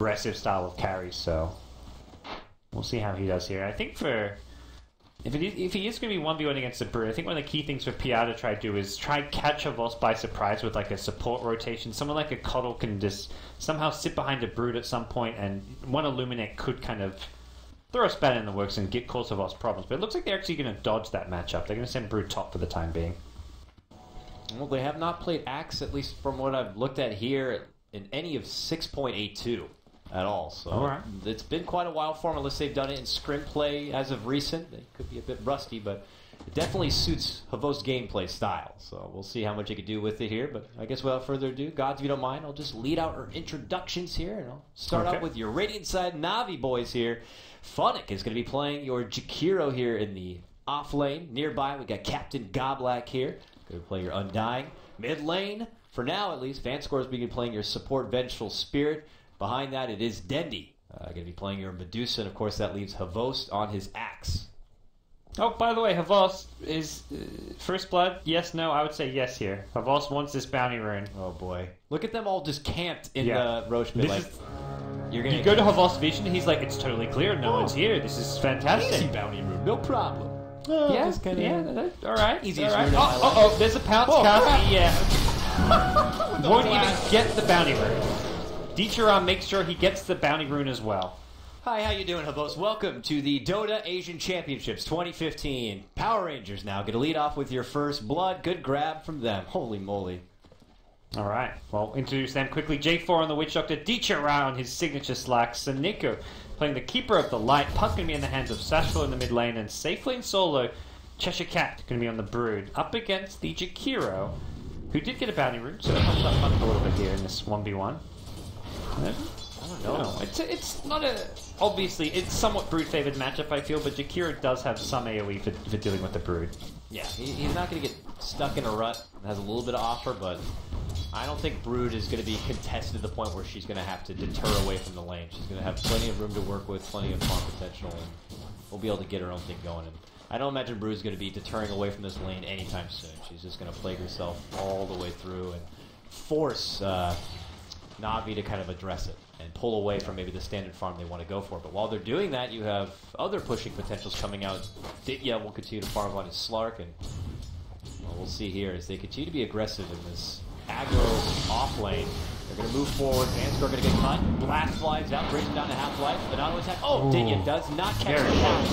aggressive style of carry, so we'll see how he does here. I think for if he is going to be 1v1 against the Brood, I think one of the key things for PR to try to do is try catch a Voss by surprise with like a support rotation. Someone like a KotL can just somehow sit behind a Brood at some point, and one Illuminate could kind of throw a spanner in the works and get cause Voss problems. But it looks like they're actually going to dodge that matchup. They're going to send Brood top for the time being. Well, they have not played Axe, at least from what I've looked at here, in any of 6.82 at all. So it's been quite a while for them, unless they've done it in scrim play as of recent. They could be a bit rusty, but it definitely suits Havos' gameplay style. So we'll see how much he can do with it here. But I guess without further ado, Gods, if you don't mind, I'll just lead out our introductions here. And I'll start out with your Radiant side NaVi boys here. Funnick is going to be playing your Jakiro here in the off lane. Nearby, we got Captain Goblack here. Going to play your Undying. Mid lane, for now at least, Vanscore is going to be playing your support Vengeful Spirit. Behind that, it is Dendi. Going to be playing your Medusa, and of course that leaves Havos on his Axe. Oh, by the way, Havos is First Blood. Yes, no, I would say yes here. Havos wants this bounty rune. Oh boy. Look at them all just camped in the Roche pit. Like, you go to Havos Vision, and he's like, it's totally clear, no one's here. This is fantastic. Easy bounty rune, no problem. Yeah, all right. Easy. All right. Oh, there's a pounce cast. Yeah. Won't even get the bounty rune. Dicharam makes sure he gets the bounty rune as well. Hi, how you doing, Havos? Welcome to the Dota Asian Championships 2015. Power Rangers now get to lead off with your first blood. Good grab from them. Holy moly. All right. Well, introduce them quickly. J4 on the Witch Doctor. Dicharam on his signature slack. Saniko playing the Keeper of the Light. Puck going to be in the hands of Sashful in the mid lane. And safe lane solo, Cheshire Cat going to be on the Brood. Up against the Jakiro, who did get a bounty rune, so that helps out Funnick a little bit here in this 1v1. I don't know. It's not a... Obviously, it's somewhat Brood-favored matchup, I feel, but Jakiro does have some AoE for dealing with the Brood. Yeah, he's not going to get stuck in a rut. Has a little bit of offer, but I don't think Brood is going to be contested to the point where she's going to have to deter away from the lane. She's going to have plenty of room to work with, plenty of farm potential, and we'll be able to get her own thing going. And I don't imagine Brood is going to be deterring away from this lane anytime soon. She's just going to plague herself all the way through and force NaVi to kind of address it and pull away from maybe the standard farm they want to go for. But while they're doing that, you have other pushing potentials coming out. Ditya will continue to farm on his Slark, and well, we'll see here as they continue to be aggressive in this aggro off lane. They're going to move forward. Vanscore going to get cut. Blast flies out, brings him down to half-life. An auto attack. Oh, Ditya does not catch the catch.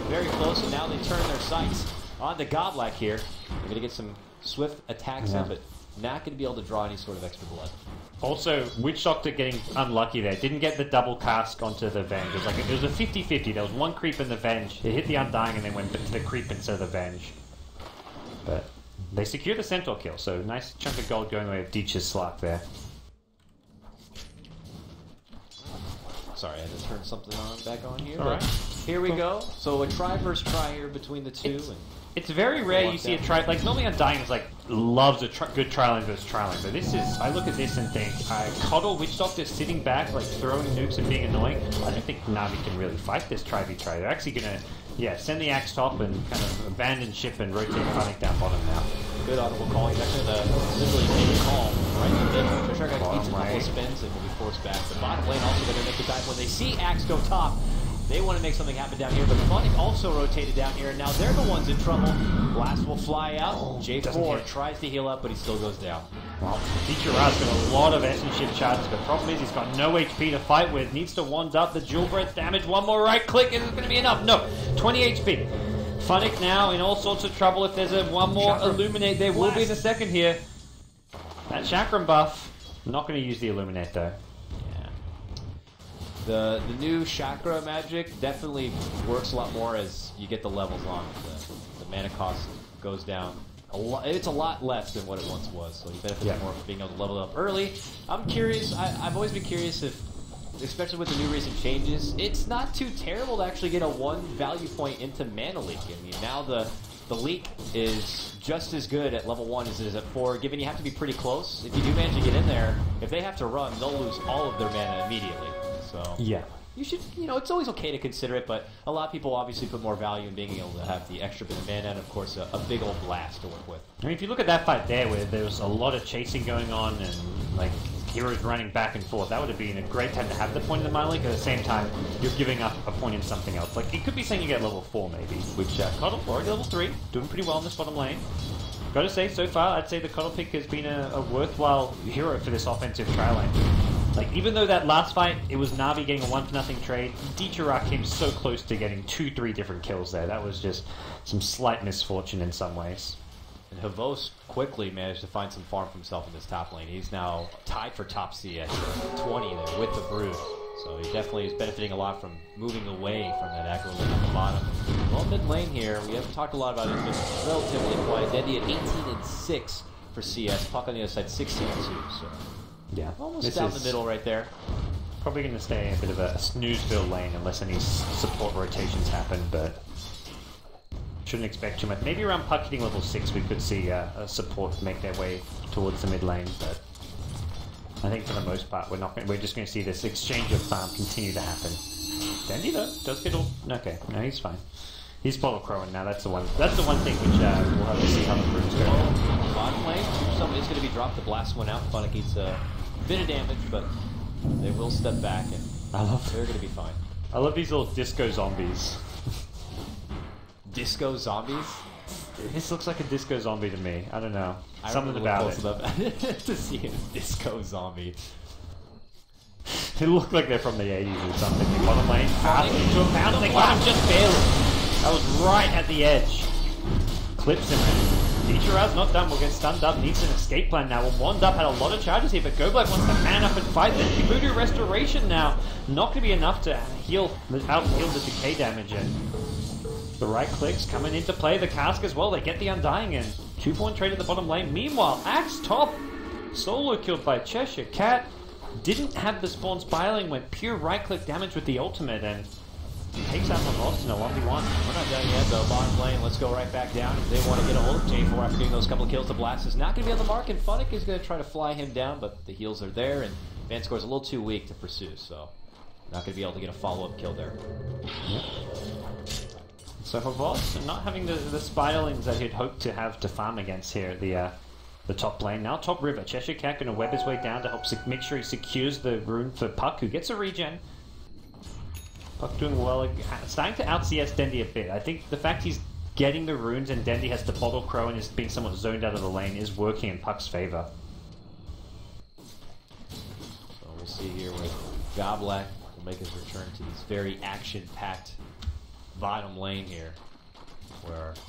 Very close, and now they turn their sights on the Godlike here. They're going to get some swift attacks in, but not going to be able to draw any sort of extra blood. Also, Witch Doctor getting unlucky there. Didn't get the double cask onto the Venge. It was a 50-50. There was one creep in the Venge. It hit the Undying and then went to the creep instead of the Venge. But they secure the Centaur kill, so nice chunk of gold going away with Deech's Slark there. Sorry, I had to turn something back on here. All right. Here we go. So a try versus try here between the two. It's very rare you see a try. Like, normally Undying is loves a good trialing versus trialing. But this is, I look at this and think, KotL Witch Doctor sitting back, like throwing nukes and being annoying. I don't think NaVi can really fight this try v try. They're actually going to, send the Axe top and kind of abandon ship and rotate Funnick down bottom now. Good audible call. He's actually going to literally take a call right in the middle. Cheshire Cat needs a couple of spins and will be forced back. The bottom lane also going to make the dive when they see Axe go top. They want to make something happen down here, but Funnick also rotated down here, and now they're the ones in trouble. Blast will fly out. J4 tries to heal up, but he still goes down. Well, Dicharam's got a lot of essence shift charges, but the problem is he's got no HP to fight with. Needs to wand up the dual breath damage. One more right click, is it going to be enough? No, 20 HP. Funnick now in all sorts of trouble. If there's one more Illuminate, there will be in a second here. That Chakram buff. Not going to use the Illuminate though. The new chakra magic definitely works a lot more as you get the levels on. The mana cost goes down a lot. It's a lot less than what it once was, so you benefit more from being able to level up early. I'm curious. I've always been curious if, especially with the new recent changes, it's not too terrible to actually get a 1 value point into mana leak. I mean, now the leak is just as good at level 1 as it is at 4, given you have to be pretty close. If you do manage to get in there, if they have to run, they'll lose all of their mana immediately. So you should, it's always okay to consider it, but a lot of people obviously put more value in being able to have the extra bit of mana and, of course, a big old blast to work with. I mean, if you look at that fight there, where there was a lot of chasing going on, and heroes running back and forth. That would have been a great time to have the point in the minor league. At the same time, you're giving up a point in something else. Like, it could be saying you get level 4 maybe, which KotL already level 3, doing pretty well in this bottom lane. Gotta say, so far, I'd say the KotL pick has been a worthwhile hero for this offensive trial lane. Like, even though that last fight, it was NaVi getting a 1-0 trade, Vincere came so close to getting 2-3 different kills there. That was just some slight misfortune in some ways. And Havos quickly managed to find some farm for himself in this top lane. He's now tied for top CS, 20 there with the Brood. So he definitely is benefiting a lot from moving away from that aggro lane at the bottom. Well, mid lane here, we haven't talked a lot about it, but relatively quiet. Dendy at 18-6 for CS. Puck on the other side, 16-2. So yeah, almost down the middle right there. Probably going to stay a bit of a snoozeville lane unless any support rotations happen, but shouldn't expect too much. Maybe around puck hitting level 6 we could see a support make their way towards the mid lane, but I think for the most part we're just going to see this exchange of farm continue to happen. Dendy though does get all okay. No, he's fine. He's Polo Crowing now. That's the one thing which we'll have to see how the Brutes go. Bottom lane, somebody's going to be dropped to blast one out. Funnick eats a bit of damage, but they will step back and they're going to be fine. I love these little disco zombies. Disco zombies? This looks like a disco zombie to me. I don't know. Something about it. to see a disco zombie. They look like they're from the 80s or something. The bottom lane passing into a pound. They got him just barely. That was right at the edge. Clips him. Vincire's not done. We'll get stunned up. Needs an escape plan now. We'll wand up. Had a lot of charges here, but KotLGuy wants to man up and fight this. Voodoo Restoration now. Not going to be enough to heal the decay damage. And the right clicks coming into play. The cask as well. They get the Undying in. 2-point trade at the bottom lane. Meanwhile, Axe top. Solo killed by Cheshire Cat. Didn't have the spawn spiraling. Went pure right click damage with the ultimate and takes out the Lost in a 1v1. We're not done yet though. Bottom lane, let's go right back down. If they want to get a hold of J4 after getting those couple of kills, the Blast is not going to be on the mark, and Funnick is going to try to fly him down, but the heals are there, and Vincere is a little too weak to pursue, so not going to be able to get a follow-up kill there. Yep. So for Voss, not having the Spiderlings that he'd hoped to have to farm against here at the top lane. Now top river. Cheshire Cat going to web his way down to help make sure he secures the rune for Puck, who gets a regen. Puck doing well, starting to out-CS Dendy a bit. I think the fact he's getting the runes and Dendy has to bottle Crow and is being somewhat zoned out of the lane is working in Puck's favor. So we'll see here where Goblak will make his return to this very action-packed bottom lane here, where it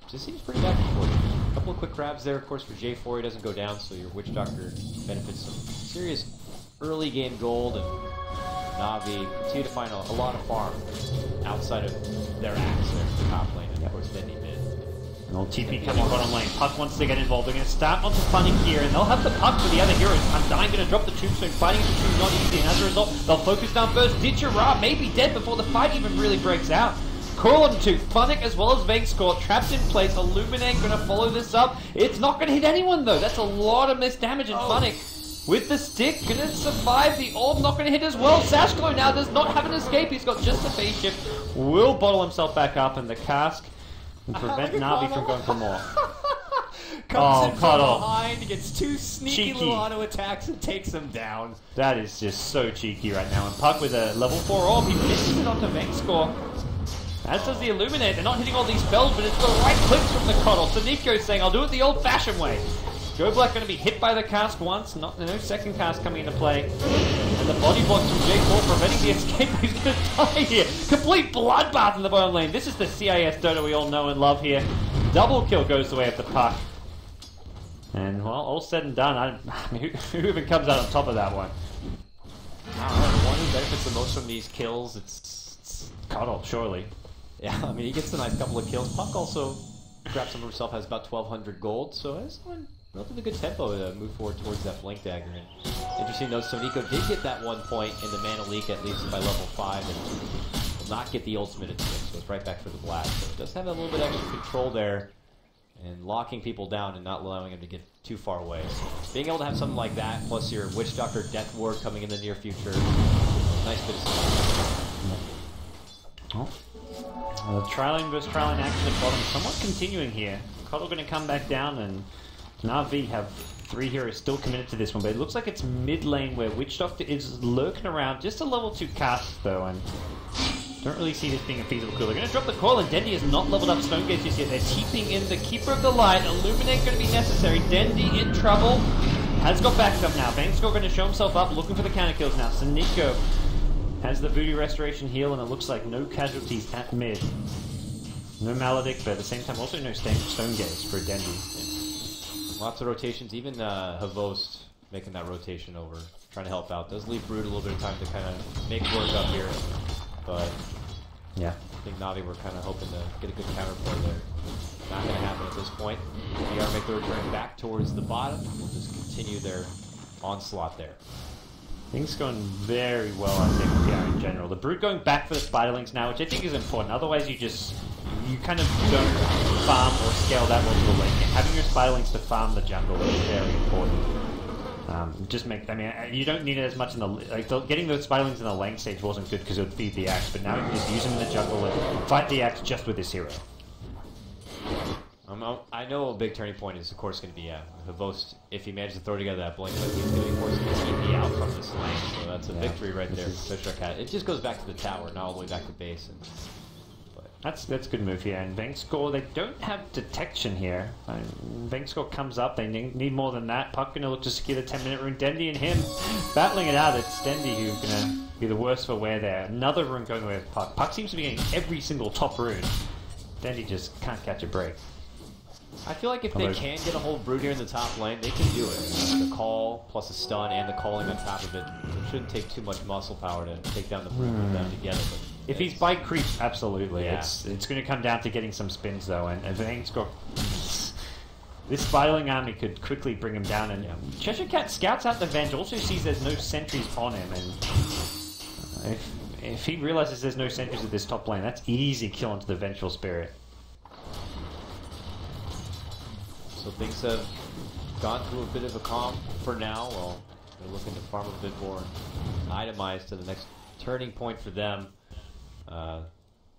just seems pretty back and forth. A couple of quick grabs there, of course, for J4. He doesn't go down, so your Witch Doctor benefits some serious early game gold, and NaVi continue to find a lot of farm outside of their axe there for the top lane, and of course Dendy mid. An old TP coming bottom lane. Puck wants to get involved. They're going to start onto Funnick here, and they'll have the Puck for the other heroes. Undying going to drop the tombstone. Fighting the tomb not easy, and as a result, they'll focus down first. Vincere may be dead before the fight even really breaks out. Call on to Funnick as well as Vincere trapped in place. Illuminate going to follow this up. It's not going to hit anyone though. That's a lot of missed damage, and Funnick with the stick, gonna survive. The orb not gonna hit as well. Sashglow now does not have an escape. He's got just a phase shift. Will bottle himself back up, and the cask can prevent NaVi from going for more. Comes in from behind, gets two sneaky little auto attacks and takes him down. That is just so cheeky right now. And Puck with a level 4 orb, he misses it onto Vincere. As does the Illuminate. They're not hitting all these spells, but it's the right clicks from the KotL. So Nico's saying, I'll do it the old-fashioned way. KotLGuy going to be hit by the cask once, no second cask coming into play. And the body blocks from J4 preventing the escape. He's going to die here. Complete bloodbath in the bottom lane. This is the CIS Dota we all know and love here. Double kill goes the way of the Puck. And, well, all said and done, I mean, who even comes out on top of that one? I don't know, the one who benefits the most from these kills, it's KotL, surely. Yeah, I mean, he gets a nice couple of kills. Puck also grabs some of himself, has about 1,200 gold, so it's relatively good tempo to move forward towards that flank dagger. And interesting note, so Nico did get that 1 point in the Mana Leak, at least by level 5, and will not get the ultimate into it, so it's right back for the blast. So it does have a little bit extra control there, and locking people down and not allowing them to get too far away. So being able to have something like that, plus your Witch Doctor Death Ward coming in the near future, nice bit of stuff. Trialing versus trialing action at bottom, somewhat continuing here. KotL going to come back down and NaVi have 3 heroes still committed to this one, but it looks like it's mid lane where Witch Doctor is lurking around. Just a level 2 cast though, and don't really see this being a feasible kill. They're going to drop the coil, and Dendy has not leveled up Stone Gate just yet. They're TPing in the Keeper of the Light. Illuminate going to be necessary. Dendy in trouble. Has got backed up now. Vincere going to show himself up, looking for the counter kills now. Nico has the Voodoo Restoration heal, and it looks like no casualties at mid. No Maledict, but at the same time also no Stone Gaze for Dendy. Yeah. Lots of rotations, even Havost making that rotation over, trying to help out. Does leave Brood a little bit of time to kind of make work up here. But yeah, I think NaVi were kind of hoping to get a good counterplay there. Not going to happen at this point. VR make the return back towards the bottom. We'll just continue their onslaught there. Things going very well, I think, with VR in general. The Brood going back for the Spiderlings now, which I think is important. Otherwise, you kind of don't farm or scale that well to the lane. Having your Spiderlings to farm the jungle is very important. You don't need it as much in the getting the Spiderlings in the lane stage wasn't good because it would feed the axe, but now you can just use them in the jungle and fight the axe just with this hero. I know a big turning point is, of course, going to be Havost. If he manages to throw together that blink, but he's going to be forced to TP out from this lane, so that's a victory right there. It just goes back to the tower, not all the way back to base. That's a good move here, and Vincere, they don't have detection here. Vincere comes up, they need more than that. Puck gonna look to secure the 10-minute rune. Dendy and him battling it out. It's Dendy who's gonna be the worst for wear there. Another rune going away with Puck. Puck seems to be getting every single top rune. Dendy just can't catch a break. I feel like if they can get a hold of Brood here in the top lane, they can do it. The call plus a stun and the calling on top of it. It shouldn't take too much muscle power to take down the Brood with them together. But if he's by creep, absolutely. Yeah. It's going to come down to getting some spins though, and Vincere, this Spiderling army could quickly bring him down. And Cheshire Cat scouts out the Venge, also sees there's no sentries on him, and if he realizes there's no sentries at this top lane, that's easy kill into the Vengeful Spirit. So things have gone through a bit of a calm for now. Well, they're looking to farm a bit more and itemize to the next turning point for them.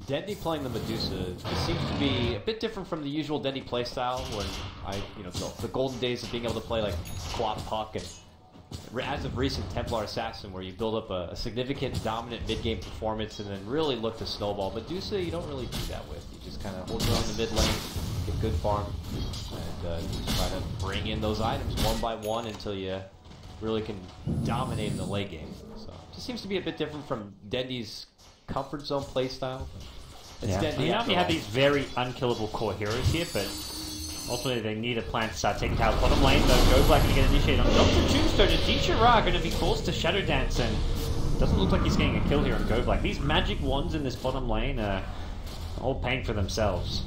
Dendy playing the Medusa seems to be a bit different from the usual Dendy playstyle. When the golden days of being able to play like Quap Puck and as of recent Templar Assassin, where you build up a significant dominant mid-game performance and then really look to snowball. Medusa, you don't really do that with. You just kind of hold your own in the mid lane, get good farm, and just try to bring in those items one by one until you really can dominate in the late game. So it just seems to be a bit different from Dendy's comfort zone playstyle. It's Dendy. You have these very unkillable core heroes here, but ultimately they need a plan to start taking out bottom lane. Though Go Black going to get initiated on Dr. Tombstone, and Vincere going to be forced to Shadow Dance, and doesn't look like he's getting a kill here on Go Black. These magic wands in this bottom lane are all paying for themselves.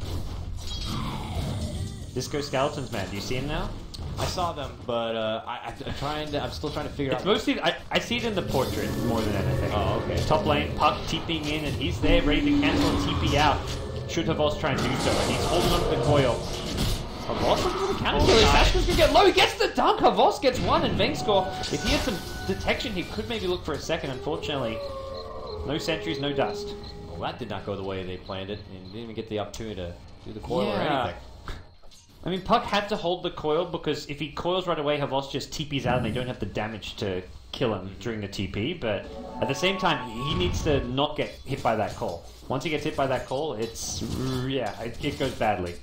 Disco Skeletons, man, do you see him now? I saw them, but I'm still trying to figure out. It's mostly, I see it in the portrait more than anything. Oh, okay. Top lane, Puck TPing in, and he's there ready to cancel and TP out. Should Havost try and do so, and he's holding on to the coil. Havost looking for the counter kill. Sashka's gonna get low. He gets the dunk. Havost gets one, and Vincere, if he had some detection, he could maybe look for a second. Unfortunately, no sentries, no dust. Well, that did not go the way they planned it, and didn't even get the opportunity to do the coil or anything. I mean, Puck had to hold the coil because if he coils right away, Havost just TPs out and they don't have the damage to kill him during the TP. But at the same time, he needs to not get hit by that call. Once he gets hit by that call, it goes badly.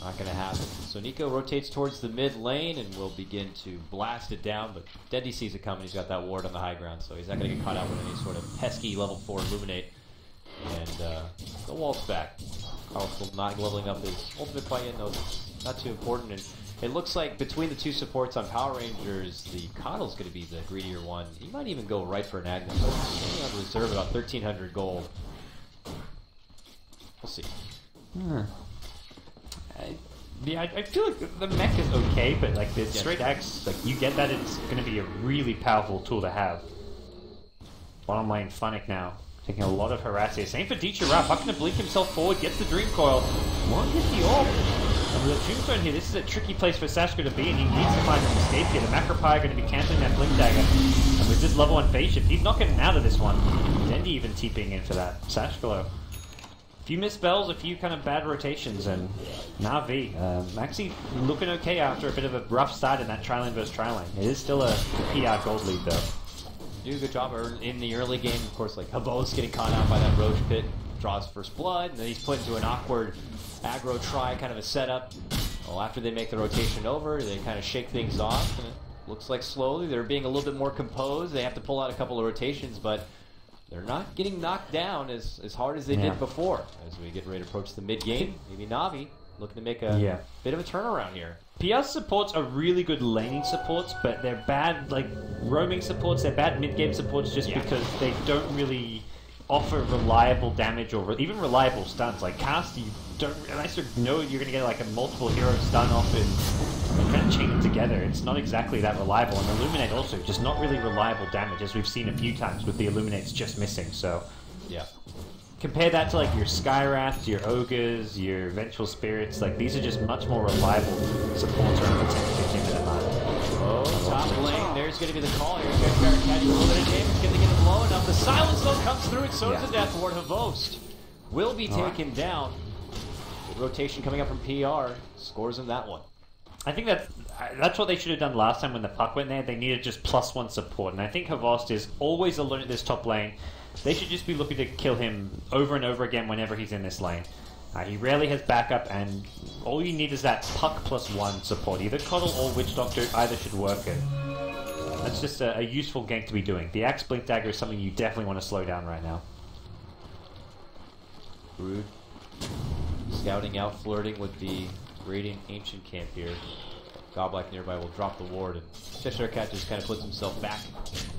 Not going to happen. So Nico rotates towards the mid lane and will begin to blast it down, but Dendy sees it coming. He's got that ward on the high ground, so he's not going to get caught out with any sort of pesky level 4 Illuminate. And the wall's back. Carl's not leveling up his ultimate play-in, though not too important. And it looks like between the two supports on PowerRangers, the KotL's going to be the greedier one. He might even go right for an Agnes. He's on reserve about 1,300 gold. We'll see. I feel like the mech is okay, but like the straight axe, like you get that it's going to be a really powerful tool to have. Bottom lane, Funnick now. Taking a lot of harass here. Same for Vincere. Puck going to blink himself forward, gets the Dream Coil. Won't hit the orb. And with a Tombstone here, this is a tricky place for Sashka to be, and he needs to find an escape here. The Macropie going to be cancelling that Blink Dagger. And with this level 1 phase shift, he's not getting out of this one. Dendy even TPing in for that. Sashka few misspells, a few kind of bad rotations, and NaVi actually looking okay after a bit of a rough start in that tri-lane versus tri-lane. It is still a PR gold lead though. Do a good job in the early game, of course. Like Habos getting caught out by that Roach pit, draws first blood, and then he's put into an awkward aggro try, kind of a setup. Well, after they make the rotation over, they kind of shake things off, and it looks like slowly they're being a little bit more composed. They have to pull out a couple of rotations, but they're not getting knocked down as hard as they did before. As we get ready to approach the mid-game, maybe NaVi looking to make a bit of a turnaround here. PR supports are really good laning supports, but they're bad like roaming supports. They're bad mid-game supports just because they don't really offer reliable damage or even reliable stuns. Like cast, you don't unless you know you're going to get like a multiple hero stun off and kind of chain it together. It's not exactly that reliable. And Illuminate also just not really reliable damage, as we've seen a few times with the Illuminates just missing. So yeah. Compare that to like your Skywraths, your Ogres, your Vengeful Spirits. Like these are just much more reliable supports around the 10-15 minute mark. Oh, top lane. There's going to be the call here. Qualifier catching a little bit of damage. Going to get him low enough. The silence though comes through, and so does the death ward. Havost will be taken down. Good rotation coming up from PR. Scores him that one. I think that's what they should have done last time when the puck went there. They needed just +1 support, and I think Havost is always alone at this top lane. They should just be looking to kill him over and over again whenever he's in this lane. He rarely has backup, and all you need is that puck +1 support. Either KotL or Witch Doctor, either should work it. That's just a useful gank to be doing. The Axe Blink Dagger is something you definitely want to slow down right now. Brood scouting out, flirting with the Radiant Ancient camp here. Godblack nearby will drop the ward, and Cheshire Cat just kind of puts himself back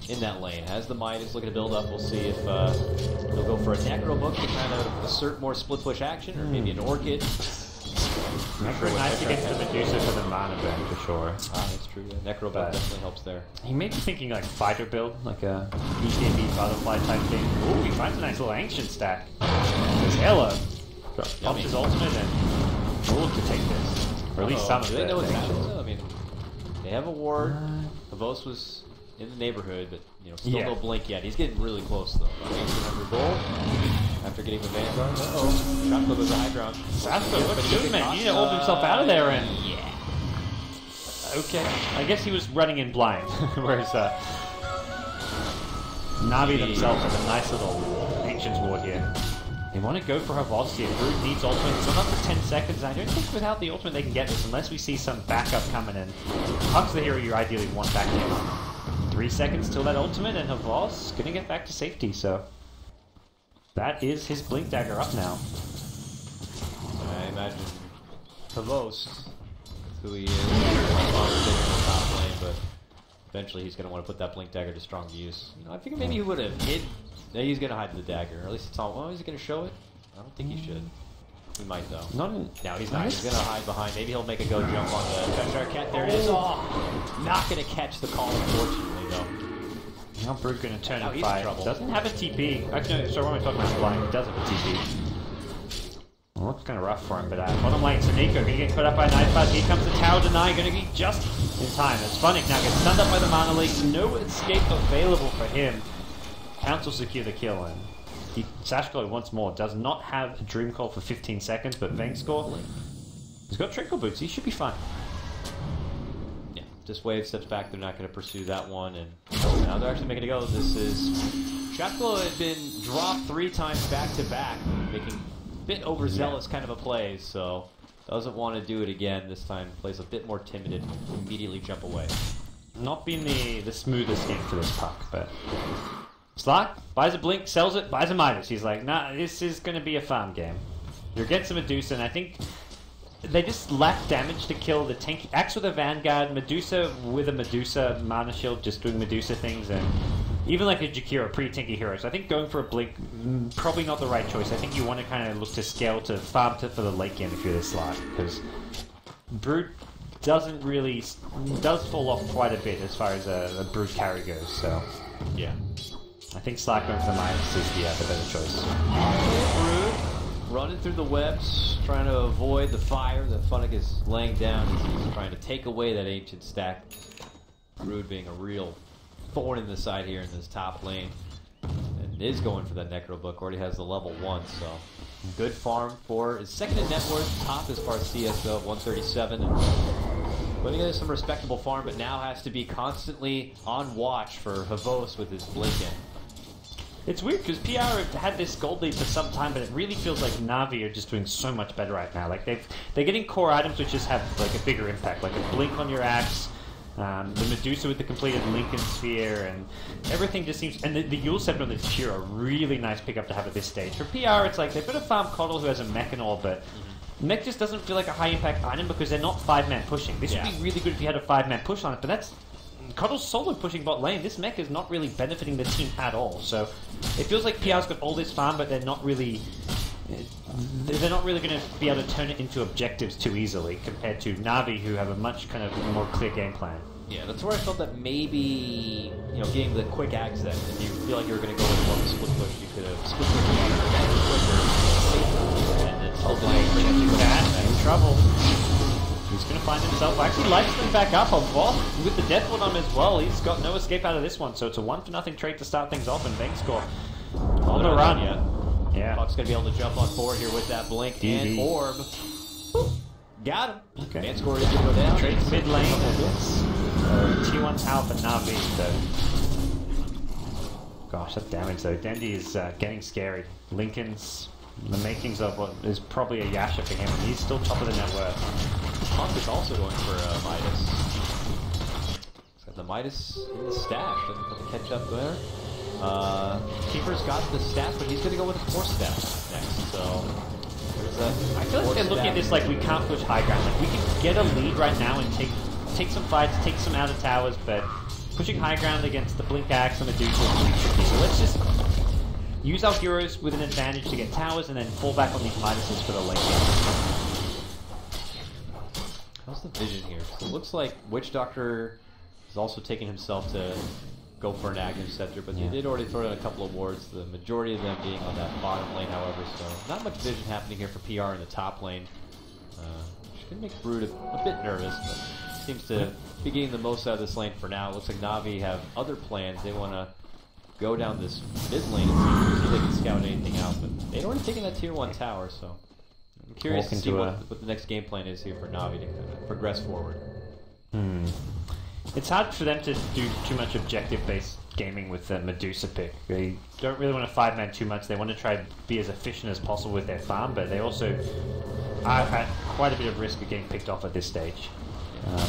in that lane. Has the Midas looking to build up. We'll see if he'll go for a Necro Book to kind of assert more split push action, or maybe an Orchid. Necro nice to get to the Medusa for the mana burn for sure. That's true. Yeah. Necro Book definitely helps there. He may be thinking like fighter build, like a BKB butterfly type thing. Ooh, he finds a nice little ancient stack. There's Ella. Pops his ultimate and will look to take this. Or at least some of it. Do they know what's happening? I mean, they have a ward. Havos was in the neighborhood, but still no blink yet. He's getting really close though. 1800 gold after getting the Vanguard. Shotgun goes to high ground. Sasko, what's doing, man? You need to hold himself out of there and okay. I guess he was running in blind, whereas NaVi themselves have a nice little Ancient's ward here. They want to go for Havost here. Brood needs ultimate. It's not for 10 seconds. I don't think without the ultimate they can get this unless we see some backup coming in. Puck's the hero you ideally want back in. 3 seconds till that ultimate, and Havost's going to get back to safety, so that is his Blink Dagger up now. I imagine Havost, who he is, on top lane, but eventually he's going to want to put that Blink Dagger to strong use. I figured maybe he would have hid. No, he's going to hide the dagger. Or at least it's all. Well, is he going to show it? I don't think he should. He might, though. No, he's not. He's going to hide behind. Maybe he'll make a go jump on the Cheshire Cat. There it is. Oh, not going to catch the call, unfortunately, though. Now Brood going to turn and fight. Doesn't have a TP. Actually, no, sorry, when we're talking about blind, he does have a TP. Well, looks kind of rough for him, but bottom lane, Nico going to get caught up by Night Buzz. Here comes the Tower Deny, going to be just in time. As Funnick now gets stunned up by the Mana Leak. No escape available for him. Council secure the kill, and Sashkolo once more does not have a Dream Call for 15 seconds, but Vengscore, he's got Trickle Boots, he should be fine. Yeah, just Wave steps back, they're not going to pursue that one, and now they're actually making it go. This is... Sashkolo had been dropped 3 times back to back, making a bit overzealous kind of a play, so doesn't want to do it again. This time plays a bit more timid and immediately jump away. Not been the smoothest game for this puck, but... Slark buys a Blink, sells it, buys a Midas. He's like, nah, this is going to be a farm game. You're against a Medusa, and I think they just lack damage to kill the tanky. Axe with a Vanguard, Medusa with a Medusa, Mana Shield, just doing Medusa things, and even like a Jakira, pretty tanky hero. So I think going for a Blink, probably not the right choice. I think you want to kind of look to scale to farm for the late game if you're this Slark, because Brood does fall off quite a bit as far as a Brood carry goes, so yeah. I think Slack going for the Midas is the better choice. Brood running through the webs, trying to avoid the fire that Funnick is laying down. He's trying to take away that ancient stack. Brood being a real thorn in the side here in this top lane. And is going for that Necro Book. Already has the level 1, so Good farm for his second in net worth, top as far as CS though, 137. Putting in some respectable farm, but now has to be constantly on watch for Havos with his Blinken. It's weird because PR have had this gold lead for some time, but it really feels like NaVi are just doing so much better right now. Like they're getting core items which just have like a bigger impact, like a blink on your axe, the Medusa with the completed Lincoln Sphere, and everything just seems... And the Yule Scepter on the Cheer are really nice pickup to have at this stage. For PR, it's like they've got to farm KotL, who has a mech and all, but mech just doesn't feel like a high-impact item because they're not 5-man pushing. This would be really good if you had a 5-man push on it, but that's... KotL's solo pushing bot lane. This mech is not really benefiting the team at all, so it feels like PR's got all this farm, but they're not really... They're not really going to be able to turn it into objectives too easily compared to NaVi, who have a much kind of more clear game plan. Yeah, that's where I felt that maybe, you know, getting the quick access, if you feel like you were going to go with more of a split push, you could have split pushed quicker, and it's still playing that in trouble. He's going to find himself, actually lights them back up on bot with the death on him as well. He's got no escape out of this one, so it's a 1-0 trade to start things off, and Vincere on the run. Yeah. Fox going to be able to jump on forward here with that blink and orb. Got him. Okay. Vincere is going to go down. Trades mid lane. T1 tower for NaVi, so... Gosh, that damage though. Dendy is getting scary. Lincoln's the makings of what is probably a Yasha for him, and he's still top of the net worth. Fox is also going for Midas. He's got the Midas in the stash. Doesn't have to catch up there. Keeper's got the staff, but he's going to go with a force staff next, so... I feel like they're looking at this like we can't push high ground. Like we can get a lead right now and take some fights, take some out of towers, but pushing high ground against the Blink Axe and Medusa is really tricky. So let's just use our heroes with an advantage to get towers and then fall back on these Midases for the late game. How's the vision here? So it looks like Witch Doctor is also taking himself to go for an Aghanim Scepter, but they did already throw in a couple of wards, the majority of them being on that bottom lane, however, so not much vision happening here for PR in the top lane. Which can make Brood a bit nervous, but seems to be getting the most out of this lane for now. It looks like NaVi have other plans. They want to go down this mid lane and see if they can scout anything out, but they'd already taken that tier 1 tower, so I'm curious to see what the next game plan is here for NaVi to kind of progress forward. It's hard for them to do too much objective-based gaming with the Medusa pick. They don't really want to 5-man too much. They want to try and be as efficient as possible with their farm, but they also are at quite a bit of risk of getting picked off at this stage.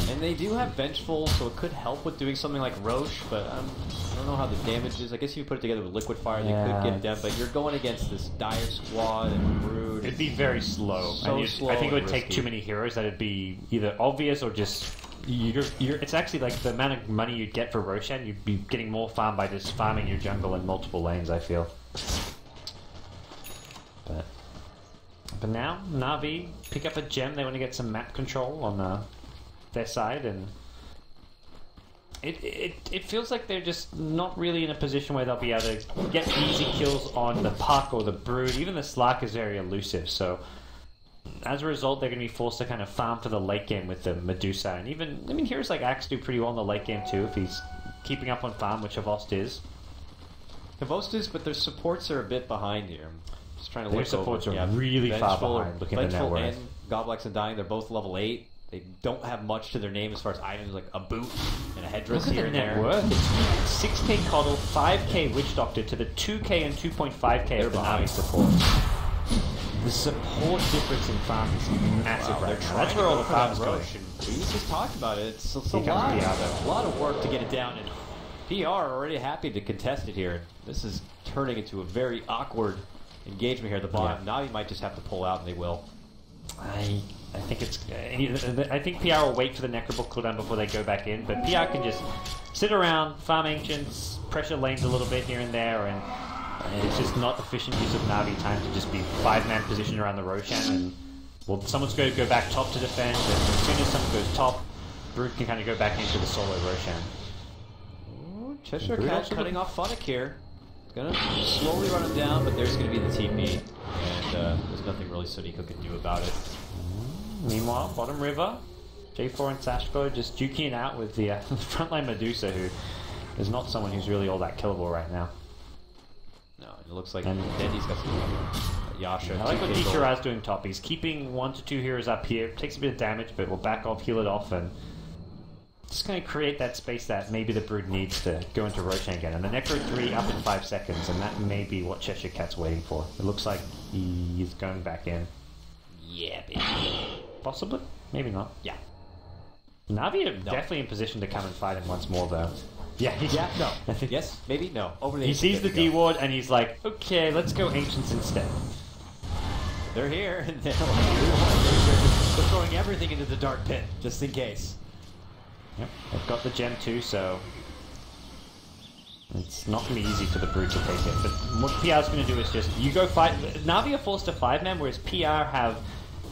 And they do have Vengeful, so it could help with doing something like Roche, but I don't know how the damage is. I guess if you put it together with Liquidfire, they could get it down, but you're going against this Dire Squad and Brood. It'd be very slow. So slow. I think it would take too many heroes that it'd be either obvious or just... it's actually like the amount of money you'd get for Roshan, you'd be getting more farm by just farming your jungle in multiple lanes, I feel. But now, NaVi pick up a gem. They want to get some map control on their side, and it feels like they're just not really in a position where they'll be able to get easy kills on the Puck or the Brood. Even the Slark is very elusive, so... As a result, they're going to be forced to kind of farm for the late game with the Medusa. And even, I mean, heroes like Axe do pretty well in the late game too, if he's keeping up on farm, which Havost is. Havost is, but their supports are a bit behind here. I'm just trying to look over. Their supports are really Vengeful, far behind, looking at their net worth. And Goblex and Dying, they're both level 8. They don't have much to their name as far as items like a boot and a headdress here and there. Look at the net worth. It's 6k KotL, 5k Witch Doctor to the 2k and 2.5k of the NaVi support. The support difference in farm is massive right now. That's where all the farm's going. We just talked about it. It's a lot of work to get it down, and PR are already happy to contest it here. This is turning into a very awkward engagement here at the bottom. NaVi might just have to pull out, and they will. I think it's... I think PR will wait for the Necrobook cooldown before they go back in, but PR can just sit around, farm Ancients, pressure lanes a little bit here and there, and... it's just not efficient use of NaVi time to just be 5-man positioned around the Roshan, and well, someone's going to go back top to defend, and as soon as someone goes top, Brood can kind of go back into the solo Roshan. Ooh, Cheshire Cat cutting off Funnick here. He's going to slowly run him down, but there's going to be the TP, and there's nothing really Suniko can do about it. Meanwhile, bottom river, J4 and Sashko just duking out with the frontline Medusa, who is not someone who's really all that killable right now. No, it looks like Dendy's got some Yasha. I like what 2K gold. Dichira's doing top. He's keeping 1 to 2 heroes up here. Takes a bit of damage, but will back off, heal it off, and just going to create that space that maybe the Brood needs to go into Roshan again. And the Necro 3 up in 5 seconds, and that may be what Cheshire Cat's waiting for. It looks like he's going back in. Yeah, baby. Possibly? Maybe not. Yeah. NaVi are definitely in position to come and fight him once more, though. Yeah, No. Yes, maybe, no. Over the he sees the D ward and he's like, okay, let's go Ancients instead. They're here, and they're throwing everything into the dark pit, just in case. Yep, they've got the gem too, so it's not going to be easy for the Brood to take it. But what PR's going to do is just, you go fight. NaVi are forced to 5-man, whereas PR have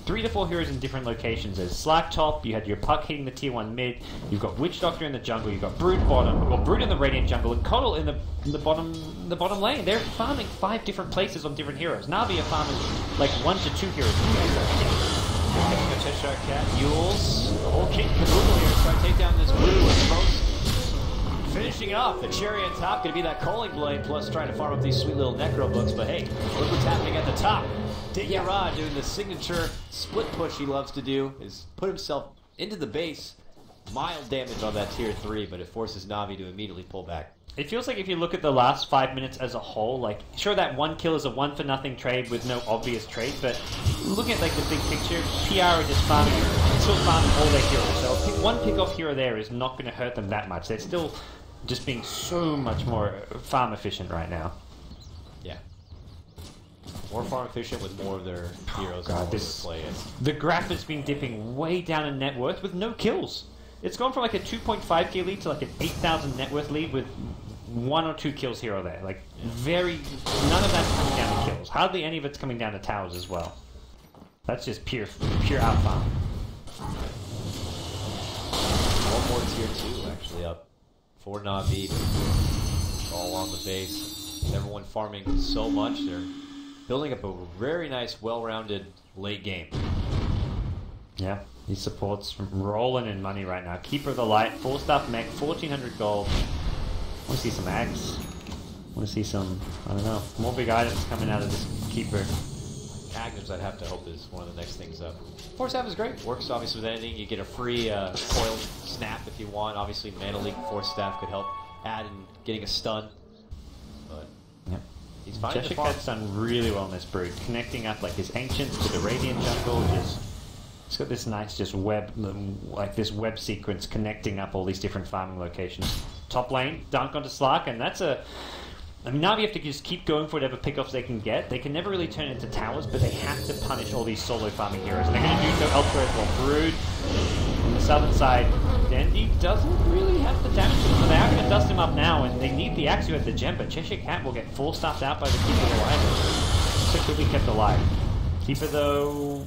3 to 4 heroes in different locations. There's Slack top, you had your Puck hitting the tier 1 mid, you've got Witch Doctor in the jungle, you've got Brood bottom, or Brood in the Radiant jungle, and KotL in the bottom lane. They're farming 5 different places on different heroes. NaVi are farming like 1 to 2 heroes. Cheshire Cat, Yules, the whole kit and caboodle here, trying to take down this Brood with most. Finishing off, the cherry on top, going to be that Calling Blade, plus trying to farm up these sweet little Necro books, but hey, look what's happening at the top. Dichira doing the signature split push he loves to do, is put himself into the base. Mild damage on that tier 3, but it forces NaVi to immediately pull back. It feels like if you look at the last 5 minutes as a whole, like, sure that 1 kill is a 1-for-nothing trade with no obvious trade, but looking at like the big picture, PR are just farming, still farming all their heroes. So one pick-off hero there is not going to hurt them that much. They're still just being so much more farm efficient right now. Yeah. More farm efficient with more of their heroes and more of their play. The graph has been dipping way down in net worth with no kills. It's gone from like a 2.5k lead to like an 8,000 net worth lead with 1 or 2 kills here or there. Like, none of that's coming down to kills. Hardly any of it's coming down to towers as well. That's just pure out farm. One more tier 2 actually up for NaVi. All on the base. Everyone farming so much. They're building up a very nice, well-rounded late game. Yeah, he supports rolling in money right now. Keeper of the Light, 4-star mech, 1,400 gold. I want to see some ags. I want to see some, I don't know, more big items coming out of this Keeper. Agnus, I'd have to hope, is one of the next things up. Force Staff is great. Works obviously with anything. You get a free coil snap if you want. Obviously, Mana Leak Force Staff could help add in getting a stun. But yep. he's finding the Cheshire farm. Cat's done really well in this Brood, connecting up like his Ancients to the Radiant jungle. It's got this nice just web, like this web sequence connecting up all these different farming locations. Top lane, dunk onto Slark, and that's a... I mean, NaVi have to just keep going for whatever pickoffs they can get. They can never really turn it into towers, but they have to punish all these solo farming heroes. And they're going to do so elsewhere as well. Brood, on the southern side, Dendi doesn't really have the damage, so they are going to dust him up now, and they need the Axio at the gem, but Cheshire Cat will get 4-staffed out by the Keeper of the Light. So quickly kept alive. Keeper, though,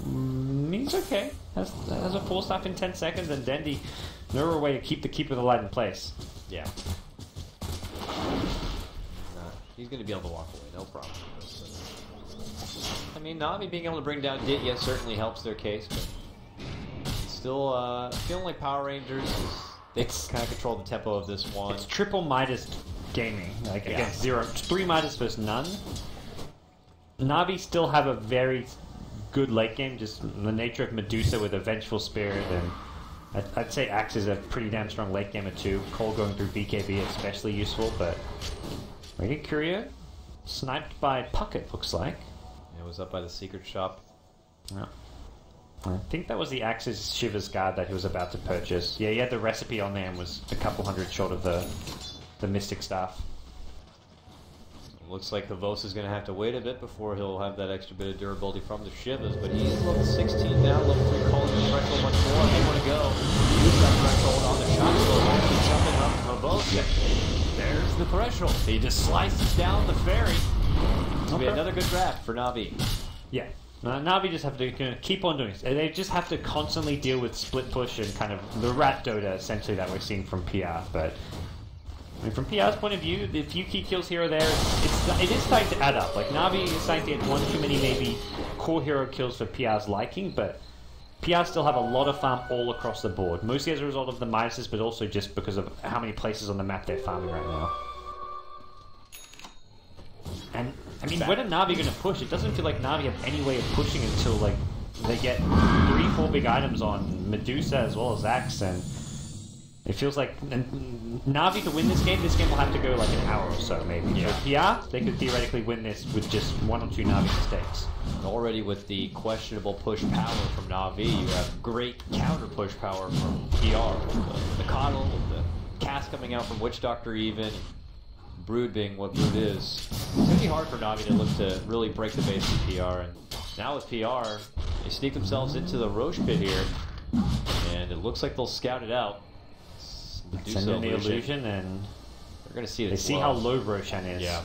he's okay. Has a 4-staff in 10 seconds, and Dendi, no real way to keep the Keeper of the Light in place. Yeah. He's going to be able to walk away, no problem. I mean, NaVi being able to bring down Dit, yes, certainly helps their case, but still feeling like PowerRangers, they kind of control the tempo of this one. It's triple Midas gaming, like against 0. 3 Midas versus none. NaVi still have a very good late game, just the nature of Medusa with a Vengeful Spirit, and I'd say Axe is a pretty damn strong late gamer too. Cole going through BKB especially useful, but Radiant Courier sniped by Puckett, looks like. It was up by the secret shop. Yeah. I think that was the Axe's Shiver's Guard that he was about to purchase. Yeah, he had the recipe on there and was a couple hundred short of the Mystic Staff. Looks like Havos is going to have to wait a bit before he'll have that extra bit of durability from the Shivas, but he's level 16 now, level 3 calling the threshold once more. They want to go. Use that threshold on the shot, so he's jumping up Havos. Yep. There's the threshold. He just slices down the fairy. It's going to be another good draft for NaVi. Yeah. NaVi just have to keep on doing it. They just have to constantly deal with split push and kind of the rat Dota, essentially, that we're seeing from PR, but... I mean, from PR's point of view, the few key kills here or there, it is starting to add up. Like, NaVi is starting to get one too many, maybe, core hero kills for PR's liking, but PR still have a lot of farm all across the board. Mostly as a result of the Midases, but also just because of how many places on the map they're farming right now. And, I mean, back. when are Navi going to push? It doesn't feel like Navi have any way of pushing until like they get 3-4 big items on Medusa as well as Axe, and it feels like Navi to win this game will have to go like an hour or so maybe. Yeah. For PR, they could theoretically win this with just 1 or 2 Navi mistakes. And already with the questionable push power from Navi, you have great counter push power from PR. With the Coddle, with the cast coming out from Witch Doctor even, Brood being what Brood is. It's going to be hard for Navi to look to really break the base of PR. And now with PR, they sneak themselves into the Roche pit here. And it looks like they'll scout it out. Send in the illusion, and they're going to see it. They see how low Roshan is. Yeah.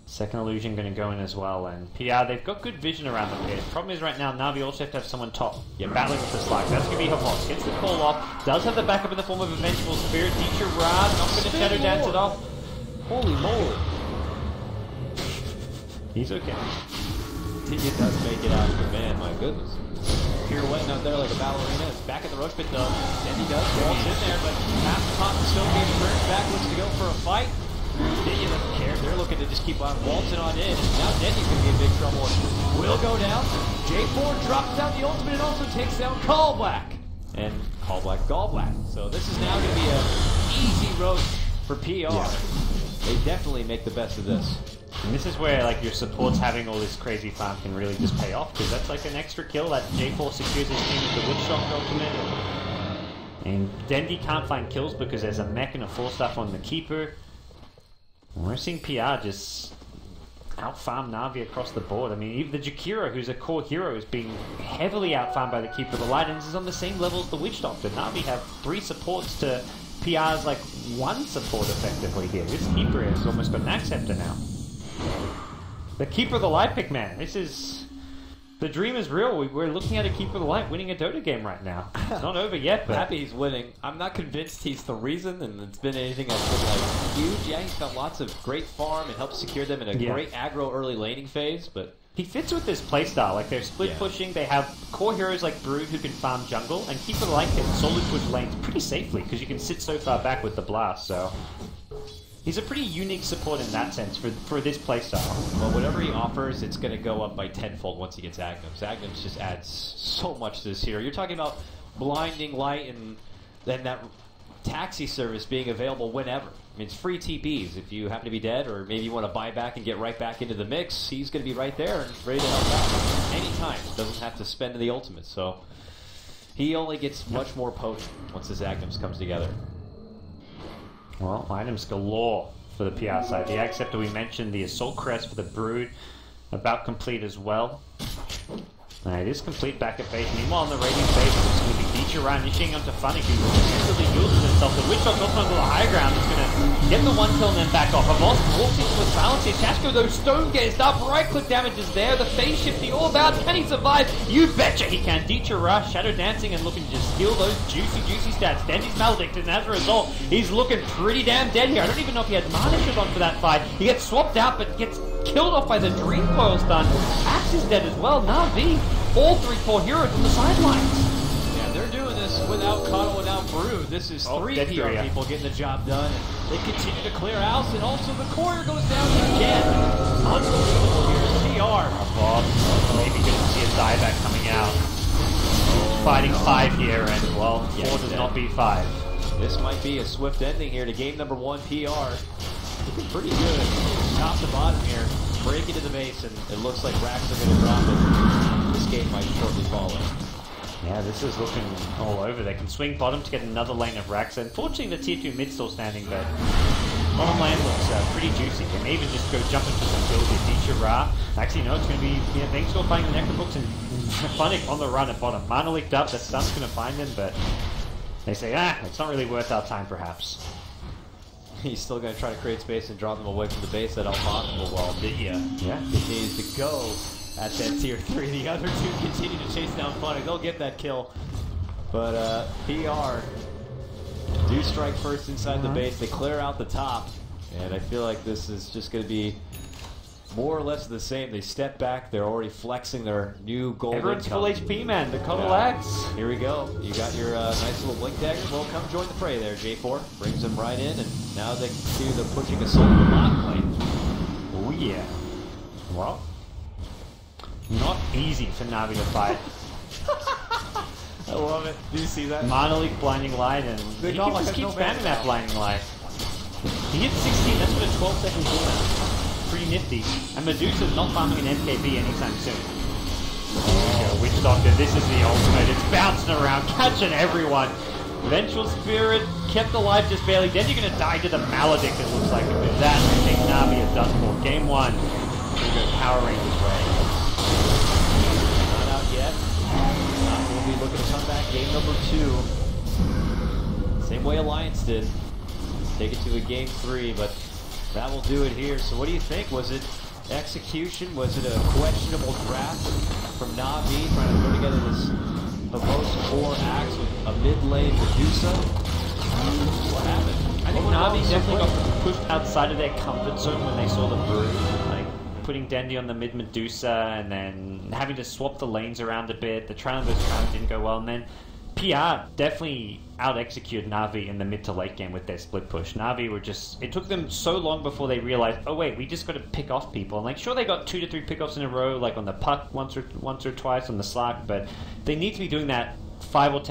Second illusion going to go in as well, and PR, they've got good vision around the pit. Problem is right now, Navi also have to have someone top. Yeah, battling with the Slack. That's going to be her boss. Gets the call off. Does have the backup in the form of a Vengeful Spirit. Teacher Ra, not going to Shadow Dance it off. Holy moly. He's okay. He does make it out, but man, my goodness. Pirouetting out there like a ballerina. It's back at the Roche pit though. Dendy does waltz in there, but half the top of Stone Gate turns back, looks to go for a fight. Dendy doesn't care. They're looking to just keep on waltzing on in. And now Dendy's going to be in big trouble. Will go down. J4 drops down the ultimate and also takes down KotLGuy. And KotLGuy, Gallblack. So this is now going to be an easy road for PR. Yeah. They definitely make the best of this. And this is where like your supports having all this crazy farm can really just pay off, because that's like an extra kill that J4 secures his team with the Witch Doctor ultimate. And Dendy can't find kills because there's a mech and a 4-staff on the Keeper. And we're seeing PR just out-farm Navi across the board. I mean, even the Jakiro, who's a core hero, is being heavily out-farmed by the Keeper of the Light, and is on the same level as the Witch Doctor. Navi have 3 supports to PR's like 1 support effectively here. This Keeper has almost got an Acceptor now. The Keeper of the Light pick, man. This is... The dream is real. We're looking at a Keeper of the Light winning a Dota game right now. It's not over yet, but... Happy he's winning. I'm not convinced he's the reason, and it's been anything that's been like huge. Yeah, he's got lots of great farm and helps secure them in a great aggro early laning phase, but... He fits with this playstyle. Like, they're split pushing. They have core heroes like Brood who can farm jungle, and Keeper of the Light can solo push lanes pretty safely, because you can sit so far back with the blast, so... He's a pretty unique support in that sense for this playstyle. Well, whatever he offers, it's going to go up by tenfold once he gets Agnums. Agnums just adds so much to this hero. You're talking about blinding light and then that taxi service being available whenever. I mean, it's free TPs. If you happen to be dead or maybe you want to buy back and get right back into the mix, he's going to be right there and ready to help out anytime. Doesn't have to spend the ultimate, so he only gets much more potent once his Agnums comes together. Well, items galore for the PR side. The Acceptor we mentioned, the Assault Crest for the Brood, about complete as well. It is complete back at base. Meanwhile, on the Radiant base, it's going to be Deecher around, initiating onto Funny, who instantly uses himself. The Witch Doctor also onto the high ground. He's going to get the 1 kill and then back off. Avos walks into his balance here. Chashko, though, Stone gets up. Right-click damage is there. The phase shift, the all-about. Can he survive? You betcha he can. Deecher Rush, Shadow Dancing, and looking to just steal those juicy stats. Dendy's maledicted, and as a result, he's looking pretty damn dead here. I don't even know if he had mana shield on for that fight. He gets swapped out, but gets killed off by the Dream Coil stun. Axe is dead as well. NaVi, all 3 core heroes on the sidelines. Yeah, they're doing this without Coddle, without Brood. This is 3 PR people getting the job done. They continue to clear out, and also the courier goes down again. Unbelievable here is PR. Maybe going to see a dieback coming out. Fighting 5 here, and well, 4 does not beat 5. This might be a swift ending here to game number 1 PR. Looking pretty good, top to bottom here. Break into the base, and it looks like racks are going to drop it. This game might shortly fall in. Yeah, this is looking all over. They can swing bottom to get another lane of racks. Unfortunately, the tier 2 mid still standing, but bottom lane looks pretty juicy. They may even just go jump into some kills with Deecher Ra. Actually, no, it's going to be Vincere fighting the Necrobooks and Funnick on the run at bottom. Mana leaked up, that stun's going to find him, but they say, it's not really worth our time, perhaps. He's still going to try to create space and draw them away from the base at all possible while Vidya continues to go at that tier 3. The other 2 continue to chase down Funny. They'll get that kill. But PR do strike first inside the base. They clear out the top. And I feel like this is just going to be more or less the same. They step back. They're already flexing their new golden Everyone's full HP, man. The KotLGuy. Here we go. You got your nice little blink dagger. Well, come join the fray there, J4. Brings them right in, and now they can do the pushing assault in the bot lane. Oh yeah. Well, not easy for Navi to fight. I love it. Did you see that? Monolith blinding light, and he just keeps spamming that blinding light. He hit 16, that's with a 12-second cooldown. Pretty nifty. And Medusa's not farming an MKB anytime soon. Oh, Witch Doctor, this is the ultimate. It's bouncing around, catching everyone. Vengeful Spirit kept alive just barely. Then you're going to die to the Maledict, it looks like. And with that, I think Navi has done more. Game 1. We'll go PowerRangers way. Not out yet. We'll be looking to come back. Game number 2. Same way Alliance did. Take it to a game 3, but that will do it here. So what do you think? Was it execution? Was it a questionable draft from NaVi trying to throw together this most core acts with a mid-lane Medusa? What happened? I think Navi definitely got pushed outside of their comfort zone when they saw the Brood. Like, putting Dendy on the mid Medusa and then having to swap the lanes around a bit. The trial versus trial didn't go well, and then PR definitely out-executed Navi in the mid to late game with their split push. Navi were just... It took them so long before they realized, oh wait, we just got to pick off people. And like, sure, they got 2 to 3 pickoffs in a row, like on the puck once or twice on the Slack, but they need to be doing that 5 or 10